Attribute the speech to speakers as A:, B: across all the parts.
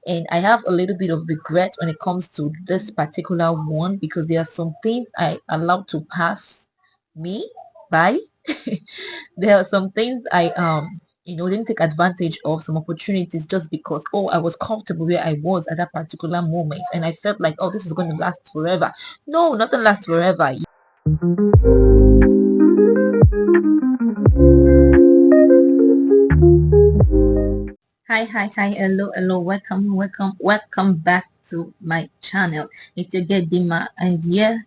A: and I have a little bit of regret when it comes to this particular one, because there are some things I allowed to pass me by. There are some things I didn't take advantage of, some opportunities, just because, oh, I was comfortable where I was at that particular moment, and I felt like, oh, this is going to last forever. No, nothing lasts forever. Hi, hello, welcome back to my channel. It's your girl Dima, and yeah,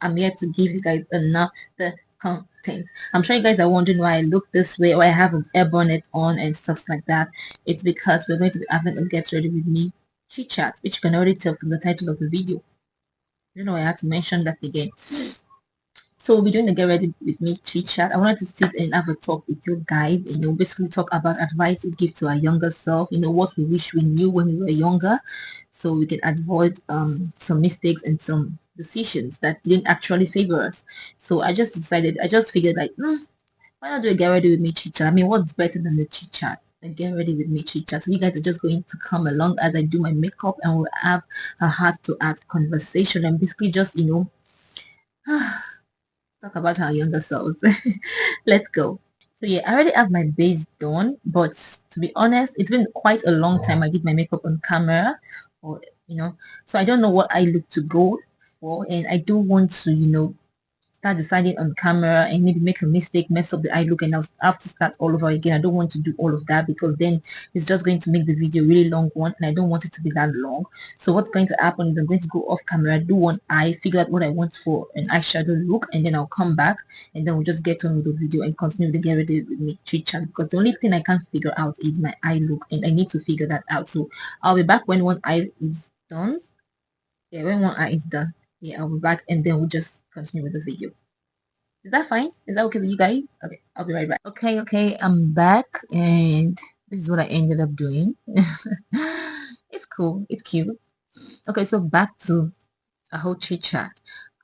A: I'm here to give you guys another content. I'm sure you guys are wondering why I look this way, why I have an air bonnet on and stuff like that. It's because we're going to be having a get ready with me chit chat, which you can already tell from the title of the video. I don't know why I had to mention that again. So we'll be doing the get ready with me chit chat. I wanted to sit and have a talk with you guys, basically talk about advice we give to our younger self, what we wish we knew when we were younger, so we can avoid some mistakes and some decisions that didn't actually favor us. So I just figured like, why not do a get ready with me chit chat? I mean, what's better than the chit chat? And get ready with me chit chat. So you guys are just going to come along as I do my makeup, and we'll have a heart to heart conversation, and basically just talk about our younger selves. Let's go. So yeah, I already have my base done, but to be honest, it's been quite a long time I did my makeup on camera, or so I don't know what I look to go for, and I do want to start deciding on camera and maybe make a mistake, mess up the eye look, and I'll have to start all over again. I don't want to do all of that, because then it's just going to make the video really long one, and I don't want it to be that long. So what's going to happen is I'm going to go off camera, do one eye, figure out what I want for an eyeshadow look, and then I'll come back, and then we'll just get on with the video and continue to get ready with me chit chat, because the only thing I can't figure out is my eye look, and I need to figure that out. So I'll be back when one eye is done. Yeah, when one eye is done, yeah, I'll be back, and then we'll just continue with the video. Is that fine? Is that okay with you guys? Okay, I'll be right back. Okay, I'm back, and this is what I ended up doing. It's cool, it's cute. Okay, so back to a whole chit chat.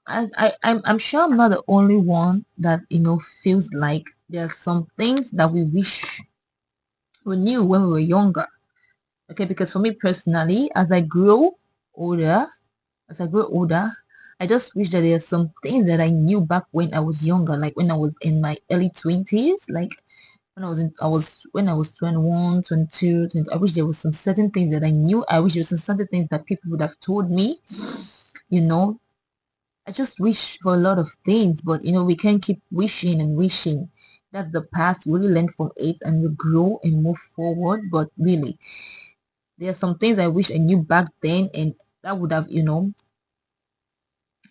A: I'm sure I'm not the only one that feels like there are some things that we wish we knew when we were younger. Okay, because for me personally, older, as I grow older, I just wish that there are some things that I knew back when I was younger, like when I was in my early 20s, like when I was 21, 22, 20, I wish there was some certain things that I knew. I wish there was some certain things that people would have told me, you know. I just wish for a lot of things, but we can't keep wishing and wishing. That's the past. We really learn from it and we grow and move forward. But really, there are some things I wish I knew back then, and that would have,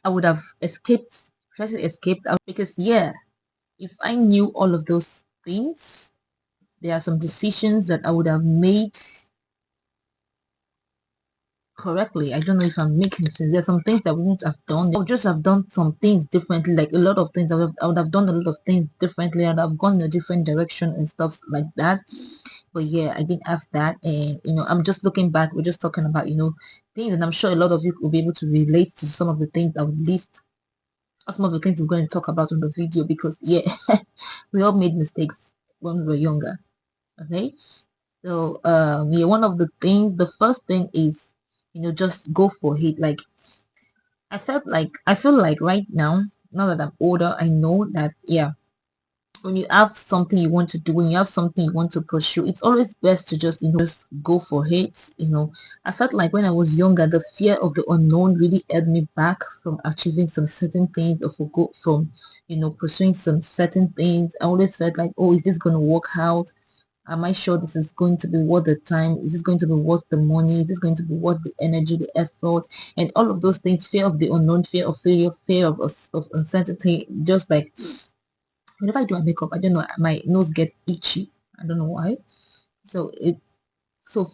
A: I would have tried to escape out, because yeah, if I knew all of those things, there are some decisions that I would have made correctly. I don't know if I'm making sense. There are some things I wouldn't have done. I would just have done some things differently, like a lot of things. I would have done a lot of things differently. I'd have gone in a different direction and stuff like that. But yeah, I didn't have that, and I'm just looking back. We're just talking about things, and I'm sure a lot of you will be able to relate to some of the things I would list, some of the things we're going to talk about on the video, because yeah, we all made mistakes when we were younger. Okay, so yeah, one of the things, the first thing is just go for it. Like I feel like right now that I'm older, I know that yeah, when you have something you want to do, when you have something you want to pursue, it's always best to just go for it. I felt like when I was younger, the fear of the unknown really held me back from achieving some certain things, or from pursuing some certain things. I always felt like, oh, is this going to work out? Am I sure this is going to be worth the time? Is this going to be worth the money? Is this going to be worth the energy, the effort, and all of those things? Fear of the unknown, fear of failure, fear of uncertainty. Just like whenever I do my makeup, I don't know, my nose get itchy. I don't know why. So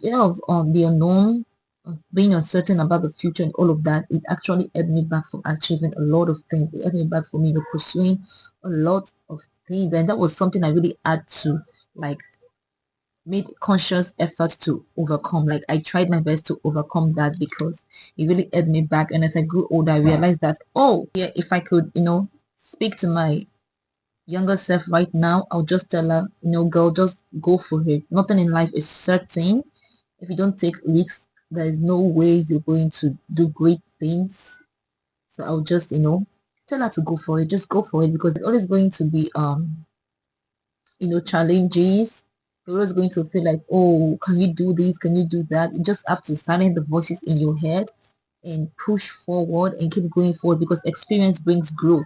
A: fear of the unknown, of being uncertain about the future and all of that, it actually held me back from achieving a lot of things. It held me back from pursuing a lot of things, and that was something I really had to like made conscious effort to overcome. Like I tried my best to overcome that, because it really held me back. And as I grew older, I realized that, oh yeah, if I could speak to my younger self right now, I'll just tell her, girl, just go for it. Nothing in life is certain. If you don't take risks, there is no way you're going to do great things. So I'll just, tell her to go for it. Just go for it, because it's always going to be challenges. You're always going to feel like, oh, can you do this? Can you do that? You just have to silence the voices in your head and push forward and keep going forward, because experience brings growth.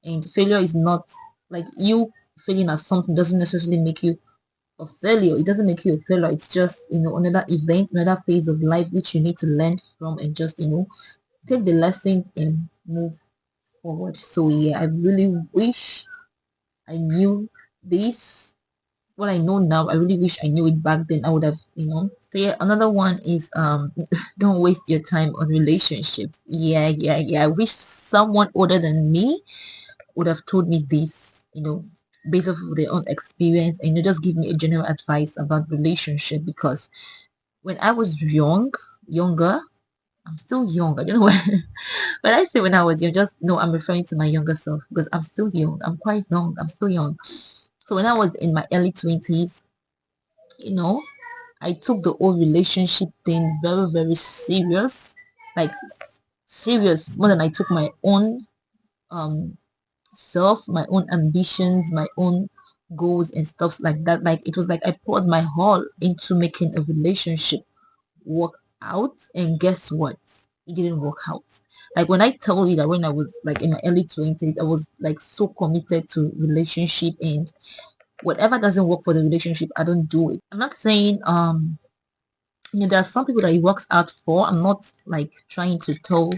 A: And failure is not like you failing at something doesn't necessarily make you a failure. It doesn't make you a failure. It's just, another event, another phase of life which you need to learn from, and just, take the lesson and move forward. So yeah, I really wish I knew this. What I know now, I really wish I knew it back then. I would have, So yeah, another one is don't waste your time on relationships. Yeah. I wish someone older than me would have told me this, based off of their own experience, and just give me a general advice about relationship. Because when I was younger, I'm still young. I don't know what when I say when I was young, just no, I'm referring to my younger self, because I'm still young. I'm quite young. I'm still young. So when I was in my early 20s, I took the whole relationship thing very, very serious. Like serious more than I took my own um self, my own ambitions, my own goals and stuff like that. Like it was like I poured my whole into making a relationship work out, and guess what? It didn't work out. Like when I tell you that when I was like in my early 20s, I was like so committed to relationship, and whatever doesn't work for the relationship, I don't do it. I'm not saying there are some people that it works out for. I'm not like trying to tell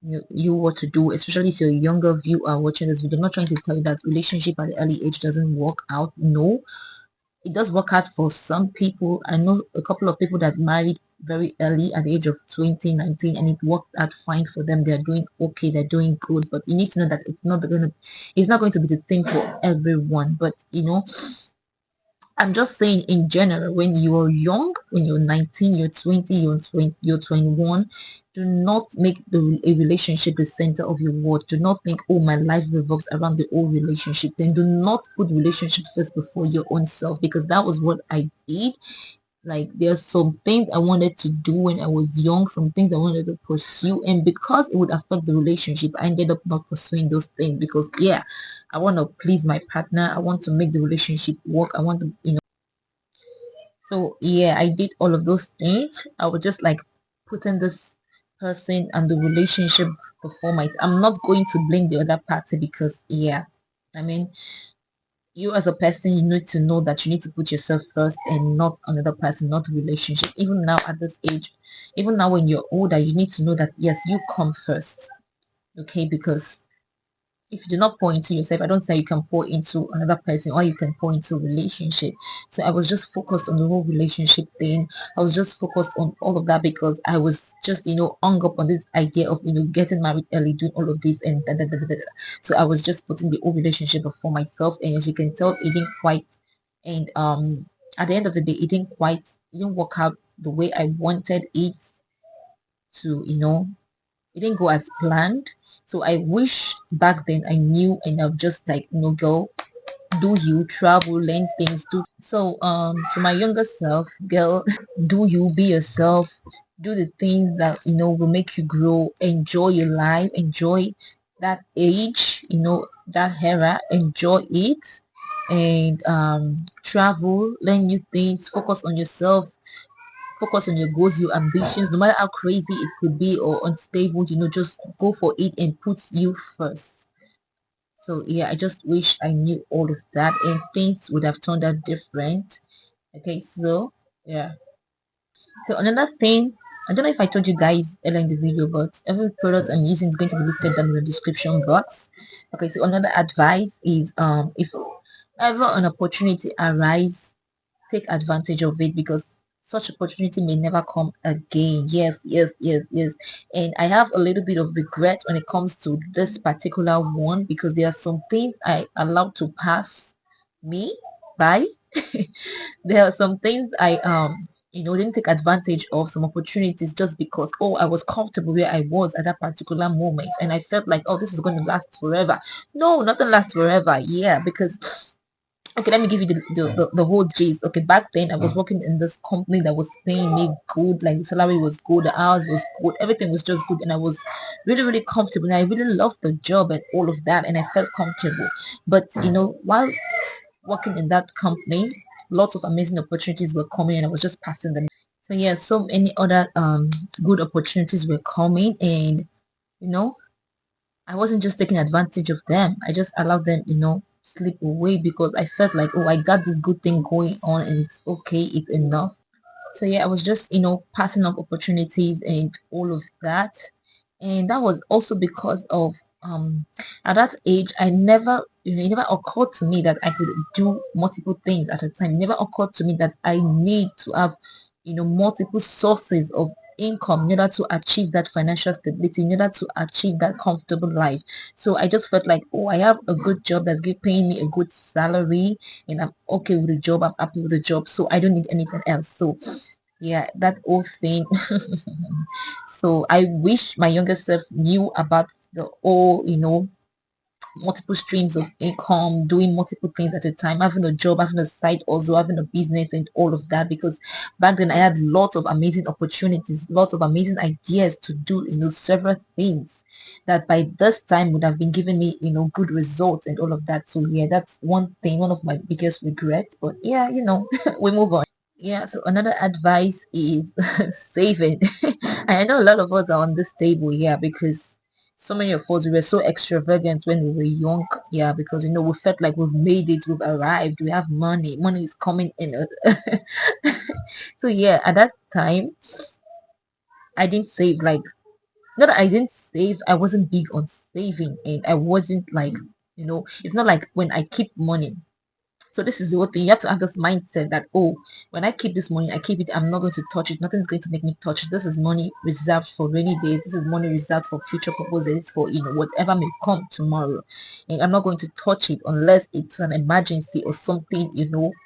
A: you what to do, especially if you're a younger viewer watching this video. I'm not trying to tell you that relationship at the early age doesn't work out. No, it does work out for some people. I know a couple of people that married very early at the age of 20, 19, and it worked out fine for them. They're doing okay, they're doing good. But you need to know that it's not going to be the same for everyone. But I'm just saying in general, when you're young, when you're 19, you're 20, you're 21, do not make a relationship the center of your world. Do not think, oh, my life revolves around the old relationship. Then do not put relationship first before your own self, because that was what I did. Like there's some things I wanted to do when I was young, some things I wanted to pursue, and because it would affect the relationship, I ended up not pursuing those things. Because yeah, I want to please my partner, I want to make the relationship work, I want to, so yeah, I did all of those things. I was just like putting this person and the relationship before my. I'm not going to blame the other party, because yeah, I mean, you as a person, you need to know that you need to put yourself first and not another person, not the relationship. Even now at this age, even now when you're older, you need to know that yes, you come first. Okay, because if you do not pour into yourself, I don't say you can pour into another person, or you can pour into a relationship. So I was just focused on the whole relationship thing. I was just focused on all of that, because I was just, hung up on this idea of, getting married early, doing all of this and da, da, da, da, da. So I was just putting the whole relationship before myself. And as you can tell, it didn't quite, and at the end of the day, it didn't work out the way I wanted it to, it didn't go as planned. So I wish back then I knew, and I've just like, go do you travel, learn things, do. So to my younger self, girl, do you, be yourself, do the things that will make you grow, enjoy your life, enjoy that age, that era, enjoy it, and travel, learn new things, focus on yourself, focus on your goals, your ambitions, no matter how crazy it could be or unstable, just go for it and put you first. So yeah, I just wish I knew all of that, and things would have turned out different. Okay, so yeah. So another thing, I don't know if I told you guys earlier in the video, but every product I'm using is going to be listed down in the description box. Okay, so another advice is if ever an opportunity arises, take advantage of it, because such opportunity may never come again. Yes. And I have a little bit of regret when it comes to this particular one, because there are some things I allowed to pass me by. There are some things I didn't take advantage of, some opportunities, just because, oh, I was comfortable where I was at that particular moment, and I felt like, oh, this is going to last forever. No, nothing lasts forever. Yeah, because Okay, let me give you the whole gist. Okay, back then I was working in this company that was paying me good, like the salary was good, the hours was good, everything was just good, and I was really, really comfortable. And I really loved the job and all of that, and I felt comfortable. But while working in that company, lots of amazing opportunities were coming, and I was just passing them. So yeah, so many other good opportunities were coming, and you know I wasn't just taking advantage of them. I just allowed them, slip away because I felt like, oh, I got this good thing going on and it's okay, it's enough. So yeah, I was just, passing up opportunities and all of that. And that was also because of at that age I never it never occurred to me that I could do multiple things at a time. It never occurred to me that I need to have multiple sources of income in order to achieve that financial stability, in order to achieve that comfortable life. So I just felt like, oh, I have a good job that's paying me a good salary, and I'm okay with the job, I'm happy with the job, so I don't need anything else. So yeah, that whole thing. So I wish my younger self knew about the whole, multiple streams of income, doing multiple things at a time, having a job, having a side, also having a business and all of that. Because back then I had lots of amazing opportunities, lots of amazing ideas to do, several things that by this time would have been giving me, good results and all of that. So yeah, that's one thing, one of my biggest regrets. But yeah, we move on. Yeah, so another advice is saving. I know a lot of us are on this table, yeah, because so many of us we were so extravagant when we were young, yeah, because we felt like we've made it, we've arrived, we have money, money is coming in. So yeah, at that time, I didn't save like not that I didn't save, I wasn't big on saving, and I wasn't like it's not like when I keep money. So this is the whole thing. You have to have this mindset that, oh, when I keep this money, I keep it. I'm not going to touch it. Nothing's going to make me touch it. This is money reserved for rainy days. This is money reserved for future purposes, for whatever may come tomorrow. And I'm not going to touch it unless it's an emergency or something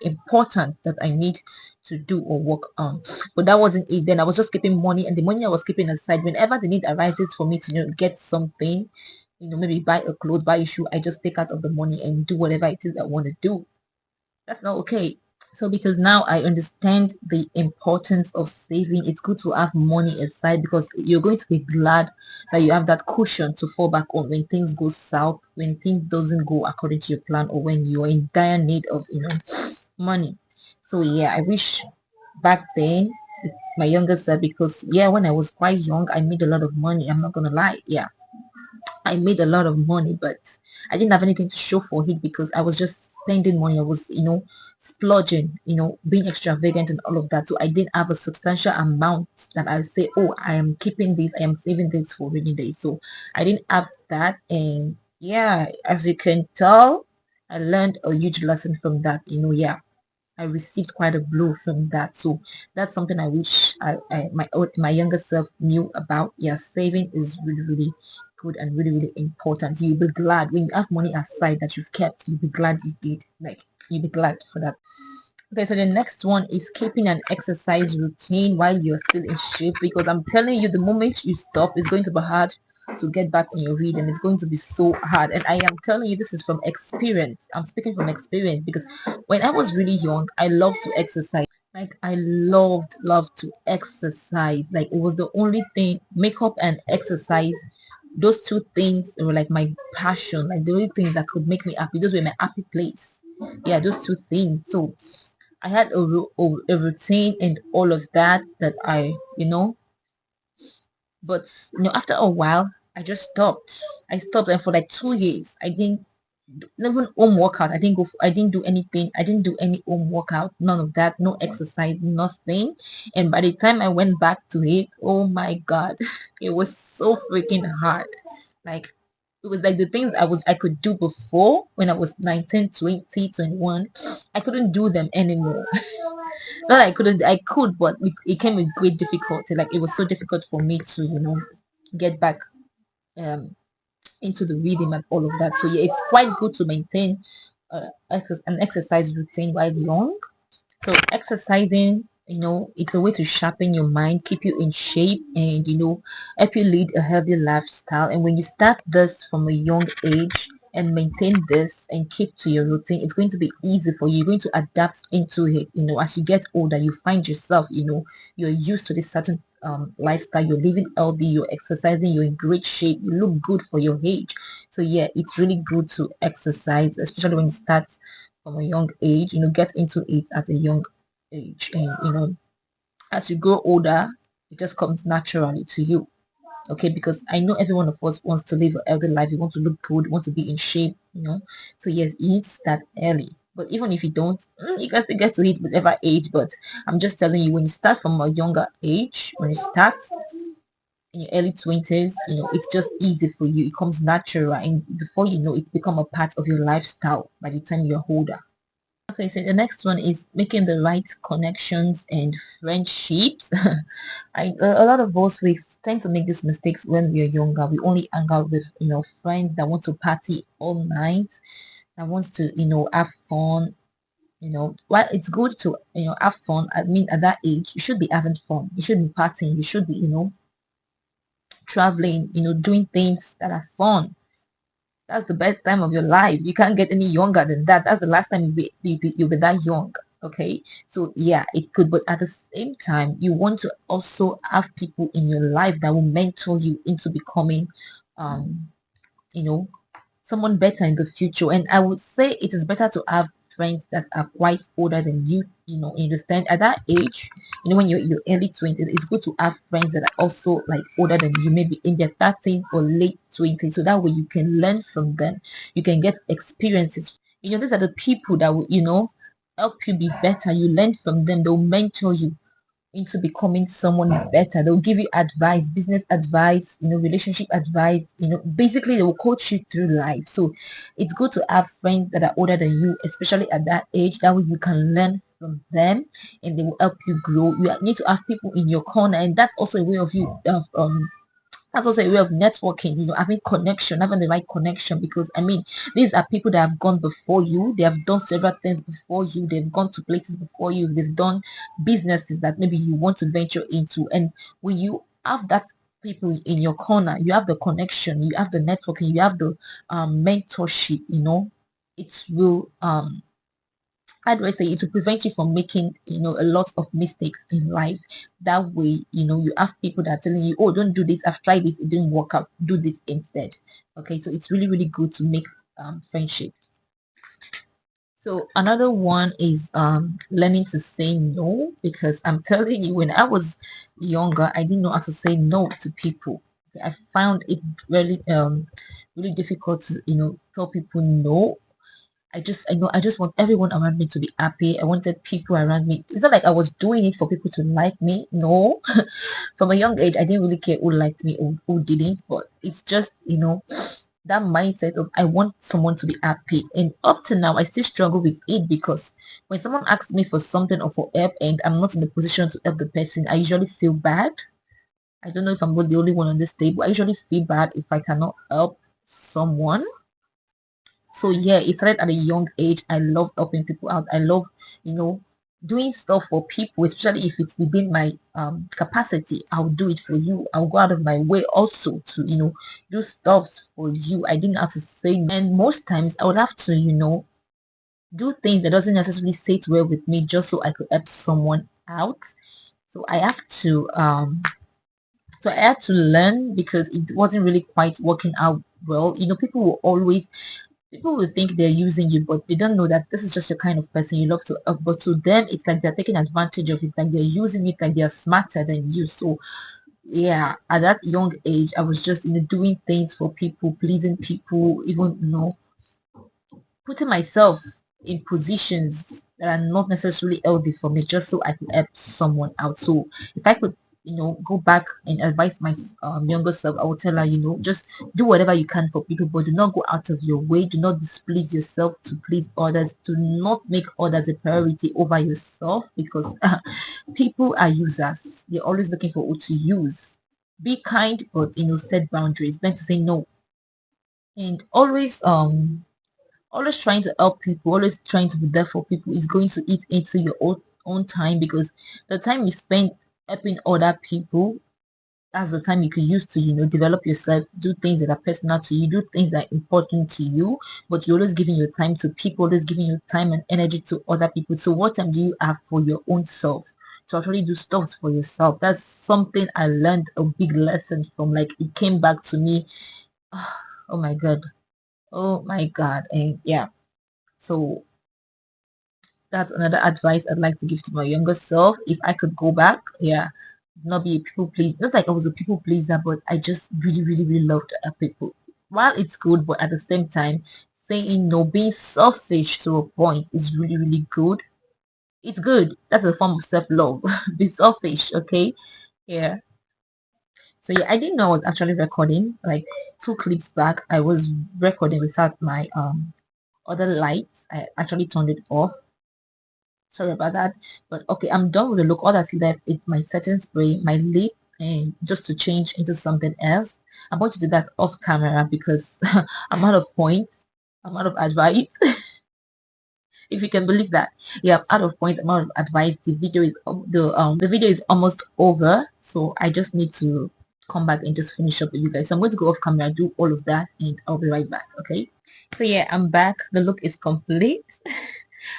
A: important that I need to do or work on. But that wasn't it. Then I was just keeping money, and the money I was keeping aside, whenever the need arises for me to get something, maybe buy a clothes, buy a shoe, I just take out of the money and do whatever it is I want to do. That's not okay. So because now I understand the importance of saving, it's good to have money aside because you're going to be glad that you have that cushion to fall back on when things go south, when things doesn't go according to your plan, or when you're in dire need of money. So yeah, I wish back then my younger self, because yeah, when I was quite young, I made a lot of money. I'm not gonna lie. Yeah, I made a lot of money, but I didn't have anything to show for it because I was just spending money. I was, splurging, being extravagant and all of that. So I didn't have a substantial amount that I say, oh, I am keeping this, I am saving this for rainy days. So I didn't have that. And yeah, as you can tell, I learned a huge lesson from that. Yeah, I received quite a blow from that. So that's something I wish my younger self knew about. Yeah, saving is really, really good and really, really important. You'll be glad when you have money aside that you've kept. You'll be glad you did. Like you'll be glad for that. Okay, so the next one is keeping an exercise routine while you're still in shape, because I'm telling you, the moment you stop, it's going to be hard to get back on your feet, and it's going to be so hard. And I am telling you, this is from experience. I'm speaking from experience because when I was really young, I loved to exercise. Like I loved to exercise. Like it was the only thing, makeup and exercise. Those two things were like my passion, like the only things that could make me happy. Those were my happy place. Yeah, those two things. So I had a routine and all of that but after a while, I just stopped. I stopped, and for like 2 years, I didn't even home workout. I didn't go. I didn't do anything. I didn't do any home workout. None of that. No exercise. Nothing. And by the time I went back to it, oh my god, it was so freaking hard. Like it was like the things I could do before when I was 19, 20, 21. I couldn't do them anymore. Not that I couldn't, I could, but it came with great difficulty. Like it was so difficult for me to, get back um into the rhythm and all of that. So yeah, it's quite good to maintain an exercise routine while young. So exercising, it's a way to sharpen your mind, keep you in shape, and help you lead a healthy lifestyle. And when you start this from a young age, and maintain this and keep to your routine, it's going to be easy for you. You're going to adapt into it. As you get older, you find yourself, you're used to this certain lifestyle. You're living healthy, you're exercising, you're in great shape, you look good for your age. So yeah, it's really good to exercise, especially when you start from a young age. Get into it at a young age, and as you grow older, it just comes naturally to you. Okay, because I know every one of us wants to live a healthy life. You want to look good, want to be in shape. So yes, you need to start early. But even if you don't, you can still get to it whatever age. But I'm just telling you, when you start from a younger age, when you start in your early 20s, it's just easy for you. It comes natural, and before you know, it's become a part of your lifestyle by the time you're older. Okay, so the next one is making the right connections and friendships. A lot of us, we tend to make these mistakes when we are younger. We only hang out with friends that want to party all night, that wants to have fun. While it's good to have fun, I mean, at that age you should be having fun. You should be partying. You should be traveling. Doing things that are fun. That's the best time of your life. You can't get any younger than that. That's the last time you'll be that young. Okay. So yeah, it could, but at the same time, you want to also have people in your life that will mentor you into becoming you know, someone better in the future. And I would say it is better to have friends that are quite older than you. Understand at that age, when you're in your early 20s, it's good to have friends that are also like older than you, maybe in their 13 or late 20s. So that way you can learn from them. You can get experiences. These are the people that will, help you be better. You learn from them, they'll mentor you into becoming someone better. They'll give you advice, business advice, relationship advice, basically they will coach you through life. So it's good to have friends that are older than you, especially at that age. That way you can learn from them and they will help you grow. You need to have people in your corner, and that's also a way of you that's also a way of networking, having connection, having the right connection. Because I mean, these are people that have gone before you, they have done several things before you, they've gone to places before you, they've done businesses that maybe you want to venture into. And when you have that people in your corner, you have the connection, you have the networking, you have the mentorship, it will how do I say it, to prevent you from making a lot of mistakes in life. That way, you have people that are telling you, oh, don't do this, I've tried this, it didn't work out, do this instead. Okay, so it's really, really good to make friendships. So another one is learning to say no, because I'm telling you, when I was younger, I didn't know how to say no to people. I found it really difficult to tell people no. I just want everyone around me to be happy. I wanted people around me. It's not like I was doing it for people to like me. No. From a young age, I didn't really care who liked me or who didn't. But it's just, that mindset of I want someone to be happy. And up to now, I still struggle with it, because when someone asks me for something or for help and I'm not in the position to help the person, I usually feel bad. I don't know if I'm the only one on this table. I usually feel bad if I cannot help someone. So yeah, it started at a young age. I love helping people out. I love, doing stuff for people, especially if it's within my capacity. I'll do it for you. I'll go out of my way also to, do stuff for you. I didn't have to say no. And most times I would have to, do things that doesn't necessarily sit well with me just so I could help someone out. So I have to so I had to learn, because it wasn't really quite working out well. People will think they're using you, but they don't know that this is just your kind of person you love to help. But to them, it's like they're taking advantage of it, like they're using it, like they're smarter than you. So yeah, at that young age, I was just doing things for people, pleasing people, even putting myself in positions that are not necessarily healthy for me, just so I could help someone out. So if I could, go back and advise my younger self, I would tell her, just do whatever you can for people, but do not go out of your way. Do not displease yourself to please others. Do not make others a priority over yourself, because people are users. They're always looking for who to use. Be kind, but set boundaries. Learn to say no, and always trying to help people, always trying to be there for people is going to eat into your own time, because the time you spend helping other people that's the time you can use to, develop yourself, do things that are personal to you, do things that are important to you. But you're always giving your time to people, always giving your time and energy to other people. So what time do you have for your own self, to actually do stuff for yourself? That's something I learned a big lesson from. Like, it came back to me. Oh my god. Oh my god. And yeah, so that's another advice I'd like to give to my younger self. If I could go back, yeah, not be a people pleaser. Not like I was a people pleaser, but I just really, really, really loved people. While it's good, but at the same time, saying no, being selfish to a point is really, really good. It's good. That's a form of self-love. Be selfish, okay? Yeah. So yeah, I didn't know I was actually recording. Like 2 clips back, I was recording without my other lights. I actually turned it off. Sorry about that. But okay, I'm done with the look. All that's left is my setting spray, my lip, and just to change into something else. I'm going to do that off camera because I'm out of points. I'm out of advice. If you can believe that. Yeah, I'm out of points. I'm out of advice. The video is almost over. So I just need to come back and just finish up with you guys. So I'm going to go off camera, do all of that, and I'll be right back. Okay. So yeah, I'm back. The look is complete.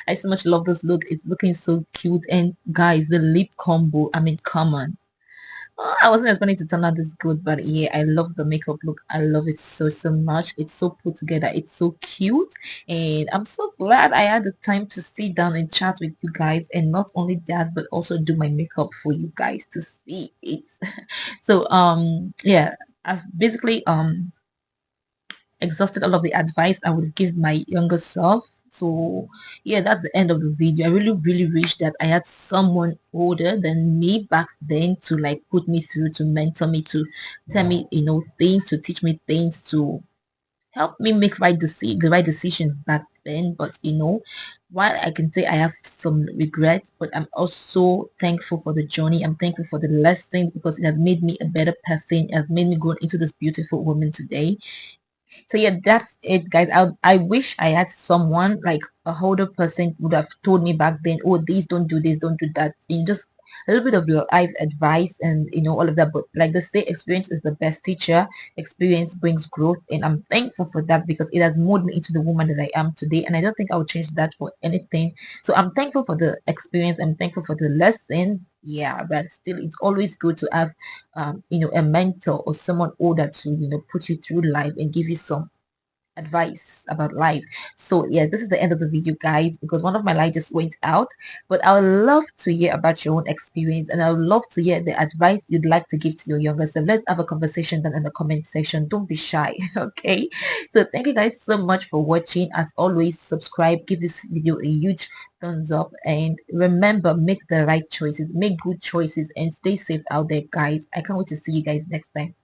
A: I so much love this look. It's looking so cute. And guys, the lip combo, I mean, come on. Oh, I wasn't expecting to turn out this good, but yeah, I love the makeup look. I love it so, so much. It's so put together. It's so cute. And I'm so glad I had the time to sit down and chat with you guys. And not only that, but also do my makeup for you guys to see it. So, yeah, I've basically, exhausted all of the advice I would give my younger self. So yeah, that's the end of the video. I really, really wish that I had someone older than me back then to like put me through, to mentor me, to tell me, things, to teach me things, to help me make the right decisions back then. But while I can say I have some regrets, but I'm also thankful for the journey. I'm thankful for the lessons because it has made me a better person. It has made me grow into this beautiful woman today. So yeah, that's it, guys. I wish I had someone like a older person would have told me back then, oh, these don't do this, don't do that. Just a little bit of life advice and all of that. But like they say, experience is the best teacher. Experience brings growth, and I'm thankful for that because it has molded me into the woman that I am today. And I don't think I would change that for anything. So I'm thankful for the experience. I'm thankful for the lessons. Yeah, but still, it's always good to have a mentor or someone older to put you through life and give you some advice about life. So yeah, this is the end of the video, guys, because one of my lights just went out. But I would love to hear about your own experience, and I would love to hear the advice you'd like to give to your younger self. Let's have a conversation then in the comment section. Don't be shy. Okay, so thank you guys so much for watching. As always, subscribe, give this video a huge thumbs up, and remember, make the right choices, make good choices, and stay safe out there, guys. I can't wait to see you guys next time.